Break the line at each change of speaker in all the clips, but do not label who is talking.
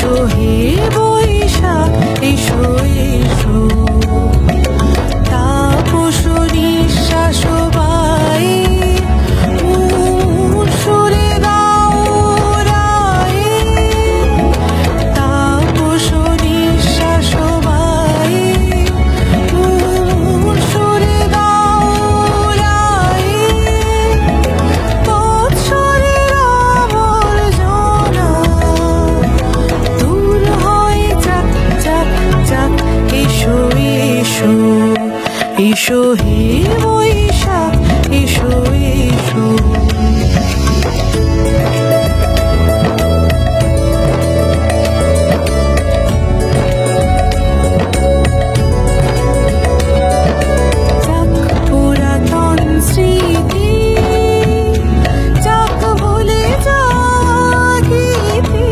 এসো হে বৈশাখ এসো এসো, তাপস নিঃশ্বাস বাই সুরে গাও রায়ে, তাপস নিঃশ্বাস বাই সুরে গাও রায়ে, বৎসরের আবর্জনা দূর হয় যাক যাক যাক, এসো এসো এসো হে বৈশাখ এসো এসো। যাক পুরাতন স্মৃতি, যাক ভুলে যাওয়া গীতি,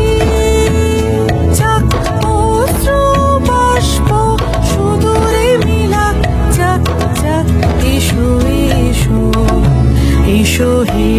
যাক অশ্রু বাষ্প সুদূরে মিলা, যাক যাক এসো এসো এসো হে